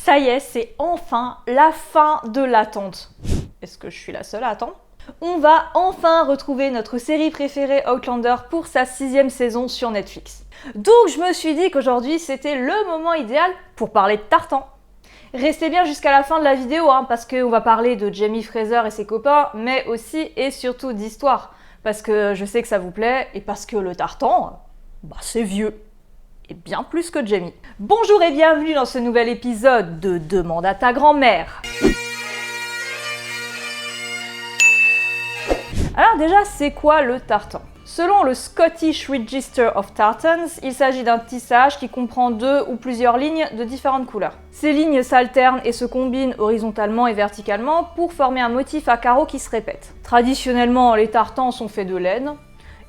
Ça y est, c'est enfin la fin de l'attente. Est-ce que je suis la seule à attendre? On va enfin retrouver notre série préférée Outlander pour sa 6e saison sur Netflix. Donc je me suis dit qu'aujourd'hui c'était le moment idéal pour parler de Tartan. Restez bien jusqu'à la fin de la vidéo parce qu'on va parler de Jamie Fraser et ses copains, mais aussi et surtout d'histoire. Parce que je sais que ça vous plaît et parce que le Tartan, c'est vieux. Et bien plus que Jamie. Bonjour et bienvenue dans ce nouvel épisode de Demande à ta grand-mère. Alors déjà, c'est quoi le tartan? Selon le Scottish Register of Tartans, il s'agit d'un tissage qui comprend 2 ou plusieurs lignes de différentes couleurs. Ces lignes s'alternent et se combinent horizontalement et verticalement pour former un motif à carreaux qui se répète. Traditionnellement, les tartans sont faits de laine,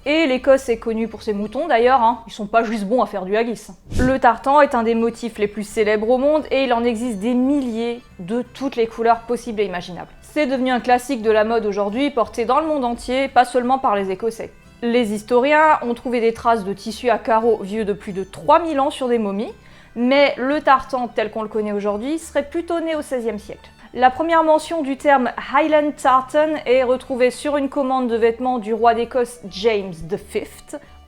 et l'Écosse est connue pour ses moutons d'ailleurs, ils sont pas juste bons à faire du haggis. Le tartan est un des motifs les plus célèbres au monde et il en existe des milliers de toutes les couleurs possibles et imaginables. C'est devenu un classique de la mode aujourd'hui, porté dans le monde entier, pas seulement par les Écossais. Les historiens ont trouvé des traces de tissu à carreaux vieux de plus de 3000 ans sur des momies, mais le tartan tel qu'on le connaît aujourd'hui serait plutôt né au XVIe siècle. La première mention du terme Highland Tartan est retrouvée sur une commande de vêtements du roi d'Écosse James V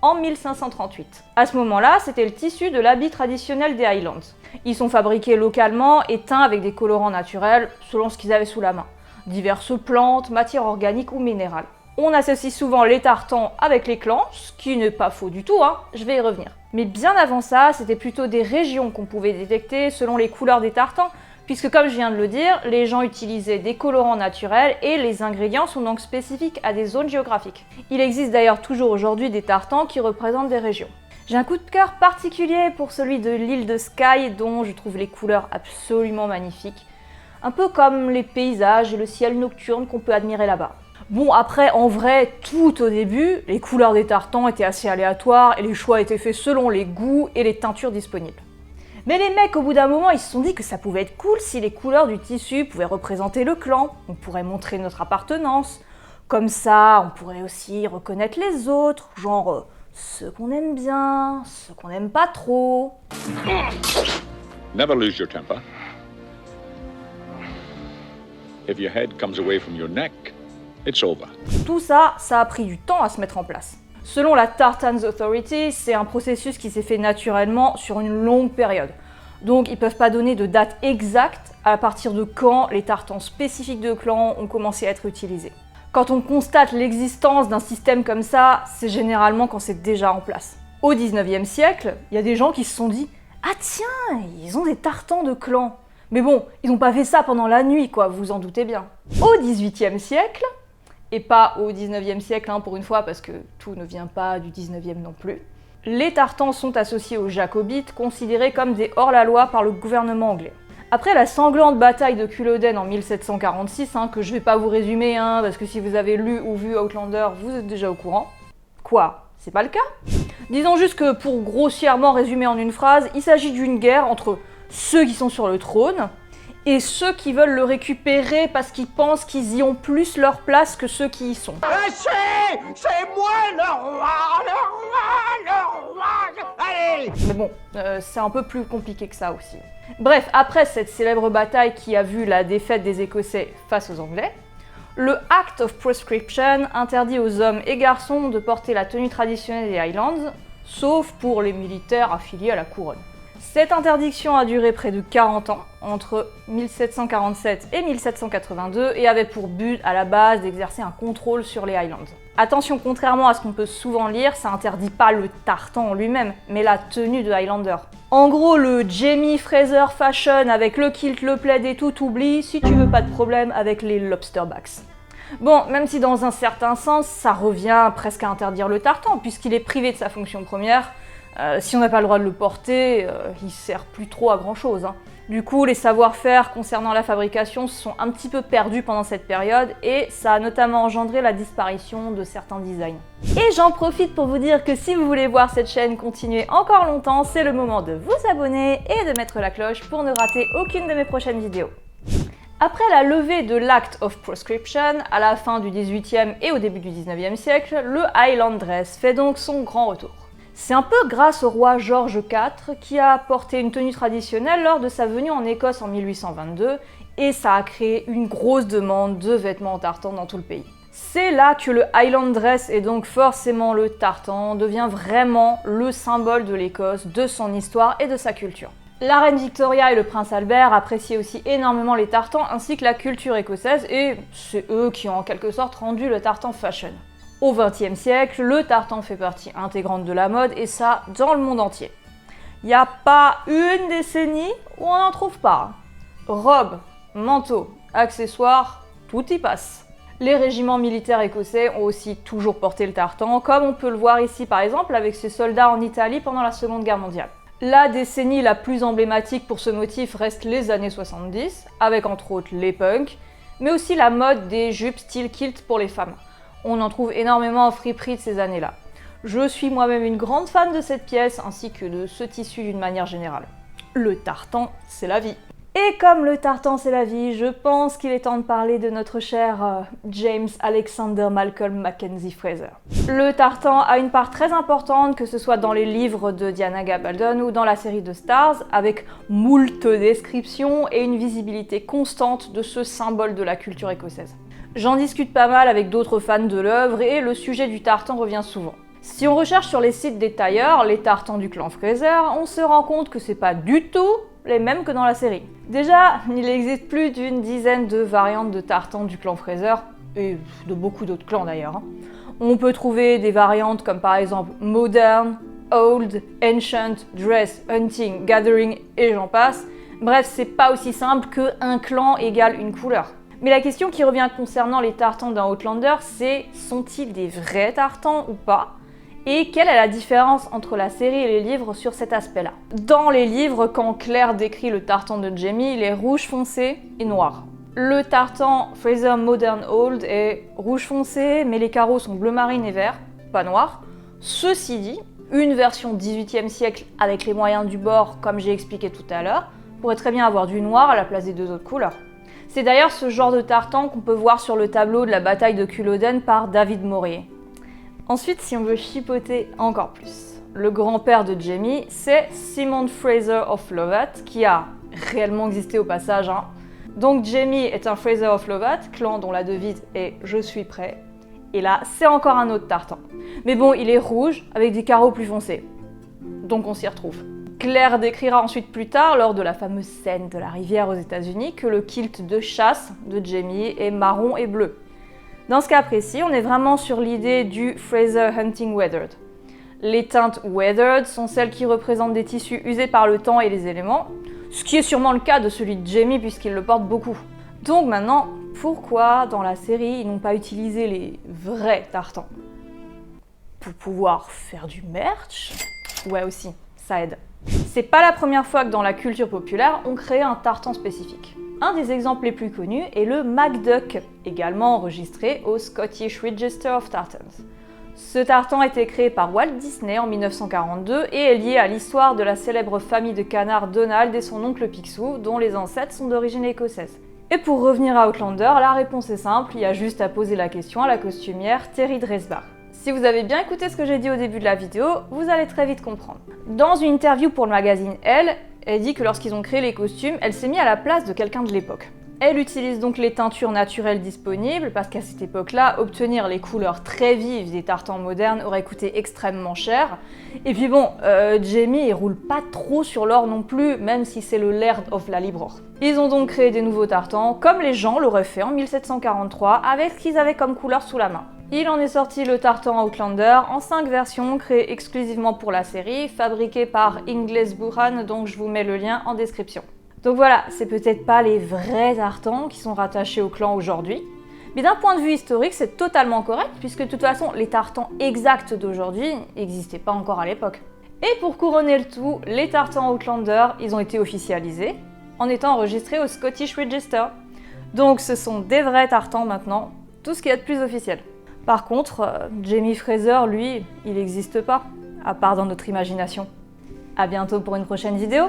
en 1538. À ce moment-là, c'était le tissu de l'habit traditionnel des Highlands. Ils sont fabriqués localement et teints avec des colorants naturels selon ce qu'ils avaient sous la main. Diverses plantes, matières organiques ou minérales. On associe souvent les tartans avec les clans, ce qui n'est pas faux du tout, je vais y revenir. Mais bien avant ça, c'était plutôt des régions qu'on pouvait détecter selon les couleurs des tartans, puisque comme je viens de le dire, les gens utilisaient des colorants naturels et les ingrédients sont donc spécifiques à des zones géographiques. Il existe d'ailleurs toujours aujourd'hui des tartans qui représentent des régions. J'ai un coup de cœur particulier pour celui de l'île de Skye, dont je trouve les couleurs absolument magnifiques. Un peu comme les paysages et le ciel nocturne qu'on peut admirer là-bas. Bon, après, en vrai, tout au début, les couleurs des tartans étaient assez aléatoires et les choix étaient faits selon les goûts et les teintures disponibles. Mais les mecs, au bout d'un moment, ils se sont dit que ça pouvait être cool si les couleurs du tissu pouvaient représenter le clan. On pourrait montrer notre appartenance. Comme ça, on pourrait aussi reconnaître les autres, genre ceux qu'on aime bien, ceux qu'on n'aime pas trop. Never lose your temper. If your head comes away from your neck, it's over. Tout ça, ça a pris du temps à se mettre en place. Selon la Tartans Authority, c'est un processus qui s'est fait naturellement sur une longue période. Donc ils peuvent pas donner de date exacte à partir de quand les tartans spécifiques de clan ont commencé à être utilisés. Quand on constate l'existence d'un système comme ça, c'est généralement quand c'est déjà en place. Au 19e siècle, il y a des gens qui se sont dit « Ah tiens, ils ont des tartans de clan !» Mais bon, ils n'ont pas fait ça pendant la nuit, quoi, vous vous en doutez bien. Au 18e siècle, et pas au 19e siècle pour une fois, parce que tout ne vient pas du 19e non plus, les tartans sont associés aux jacobites, considérés comme des hors-la-loi par le gouvernement anglais. Après la sanglante bataille de Culloden en 1746, que je vais pas vous résumer, parce que si vous avez lu ou vu Outlander, vous êtes déjà au courant. Quoi? C'est pas le cas? Disons juste que pour grossièrement résumer en une phrase, il s'agit d'une guerre entre ceux qui sont sur le trône et ceux qui veulent le récupérer parce qu'ils pensent qu'ils y ont plus leur place que ceux qui y sont. C'est moi le roi, allez! Mais bon, c'est un peu plus compliqué que ça aussi. Bref, après cette célèbre bataille qui a vu la défaite des Écossais face aux Anglais, le Act of Proscription interdit aux hommes et garçons de porter la tenue traditionnelle des Highlands, sauf pour les militaires affiliés à la couronne. Cette interdiction a duré près de 40 ans, entre 1747 et 1782, et avait pour but à la base d'exercer un contrôle sur les Highlands. Attention, contrairement à ce qu'on peut souvent lire, ça interdit pas le tartan en lui-même, mais la tenue de Highlander. En gros, le Jamie Fraser fashion avec le kilt, le plaid et tout, t'oublies si tu veux pas de problème avec les lobsterbacks. Bon, même si dans un certain sens, ça revient presque à interdire le tartan, puisqu'il est privé de sa fonction première. Si on n'a pas le droit de le porter, il sert plus trop à grand chose. Du coup, les savoir-faire concernant la fabrication se sont un petit peu perdus pendant cette période et ça a notamment engendré la disparition de certains designs. Et j'en profite pour vous dire que si vous voulez voir cette chaîne continuer encore longtemps, c'est le moment de vous abonner et de mettre la cloche pour ne rater aucune de mes prochaines vidéos. Après la levée de l'Act of Proscription, à la fin du XVIIIe et au début du XIXe siècle, le Highland Dress fait donc son grand retour. C'est un peu grâce au roi George IV qui a porté une tenue traditionnelle lors de sa venue en Écosse en 1822 et ça a créé une grosse demande de vêtements en tartan dans tout le pays. C'est là que le Highland Dress et donc forcément le tartan devient vraiment le symbole de l'Écosse, de son histoire et de sa culture. La reine Victoria et le prince Albert appréciaient aussi énormément les tartans ainsi que la culture écossaise et c'est eux qui ont en quelque sorte rendu le tartan fashion. Au XXe siècle, le tartan fait partie intégrante de la mode et ça dans le monde entier. Il n'y a pas une décennie où on n'en trouve pas. Robes, manteaux, accessoires, tout y passe. Les régiments militaires écossais ont aussi toujours porté le tartan, comme on peut le voir ici par exemple avec ces soldats en Italie pendant la Seconde Guerre mondiale. La décennie la plus emblématique pour ce motif reste les années 70, avec entre autres les punks, mais aussi la mode des jupes style kilt pour les femmes. On en trouve énormément en friperie de ces années-là. Je suis moi-même une grande fan de cette pièce ainsi que de ce tissu d'une manière générale. Le tartan, c'est la vie. Et comme le tartan c'est la vie, je pense qu'il est temps de parler de notre cher James Alexander Malcolm Mackenzie Fraser. Le tartan a une part très importante, que ce soit dans les livres de Diana Gabaldon ou dans la série de Stars, avec moult descriptions et une visibilité constante de ce symbole de la culture écossaise. J'en discute pas mal avec d'autres fans de l'œuvre et le sujet du tartan revient souvent. Si on recherche sur les sites des tailleurs les tartans du clan Fraser, on se rend compte que c'est pas du tout les mêmes que dans la série. Déjà, il existe plus d'une dizaine de variantes de tartans du clan Fraser, et de beaucoup d'autres clans d'ailleurs. On peut trouver des variantes comme par exemple Modern, Old, Ancient, Dress, Hunting, Gathering et j'en passe. Bref, c'est pas aussi simple qu'un clan égale une couleur. Mais la question qui revient concernant les tartans d'un Outlander, c'est sont-ils des vrais tartans ou pas ? Et quelle est la différence entre la série et les livres sur cet aspect-là? Dans les livres, quand Claire décrit le tartan de Jaime, il est rouge foncé et noir. Le tartan Fraser Modern Old est rouge foncé, mais les carreaux sont bleu marine et vert, pas noir. Ceci dit, une version 18e siècle avec les moyens du bord, comme j'ai expliqué tout à l'heure, pourrait très bien avoir du noir à la place des deux autres couleurs. C'est d'ailleurs ce genre de tartan qu'on peut voir sur le tableau de la bataille de Culloden par David Morier. Ensuite, si on veut chipoter encore plus, le grand-père de Jaime, c'est Simon Fraser of Lovat, qui a réellement existé au passage. Donc Jaime est un Fraser of Lovat, clan dont la devise est « Je suis prêt ». Et là, c'est encore un autre tartan. Mais bon, il est rouge, avec des carreaux plus foncés. Donc on s'y retrouve. Claire décrira ensuite plus tard, lors de la fameuse scène de la rivière aux États-Unis, que le kilt de chasse de Jaime est marron et bleu. Dans ce cas précis, on est vraiment sur l'idée du Fraser Hunting Weathered. Les teintes weathered sont celles qui représentent des tissus usés par le temps et les éléments, ce qui est sûrement le cas de celui de Jaime puisqu'il le porte beaucoup. Donc maintenant, pourquoi dans la série ils n'ont pas utilisé les vrais tartans? Pour pouvoir faire du merch? Ouais aussi, ça aide. C'est pas la première fois que dans la culture populaire on crée un tartan spécifique. Un des exemples les plus connus est le MacDuck, également enregistré au Scottish Register of Tartans. Ce tartan a été créé par Walt Disney en 1942 et est lié à l'histoire de la célèbre famille de canards Donald et son oncle Picsou, dont les ancêtres sont d'origine écossaise. Et pour revenir à Outlander, la réponse est simple, il y a juste à poser la question à la costumière Terry Dresbach. Si vous avez bien écouté ce que j'ai dit au début de la vidéo, vous allez très vite comprendre. Dans une interview pour le magazine Elle dit que lorsqu'ils ont créé les costumes, elle s'est mise à la place de quelqu'un de l'époque. Elle utilise donc les teintures naturelles disponibles parce qu'à cette époque-là, obtenir les couleurs très vives des tartans modernes aurait coûté extrêmement cher. Et puis bon, Jaime il roule pas trop sur l'or non plus, même si c'est le Laird of la Libror. Ils ont donc créé des nouveaux tartans, comme les gens l'auraient fait en 1743, avec ce qu'ils avaient comme couleur sous la main. Il en est sorti le tartan Outlander en 5 versions créées exclusivement pour la série, fabriquées par Ingles Buchan, donc je vous mets le lien en description. Donc voilà, c'est peut-être pas les vrais tartans qui sont rattachés au clan aujourd'hui, mais d'un point de vue historique, c'est totalement correct, puisque de toute façon, les tartans exacts d'aujourd'hui n'existaient pas encore à l'époque. Et pour couronner le tout, les tartans Outlander, ils ont été officialisés en étant enregistrés au Scottish Register. Donc ce sont des vrais tartans maintenant, tout ce qu'il y a de plus officiel. Par contre, Jaime Fraser, lui, il n'existe pas, à part dans notre imagination. À bientôt pour une prochaine vidéo.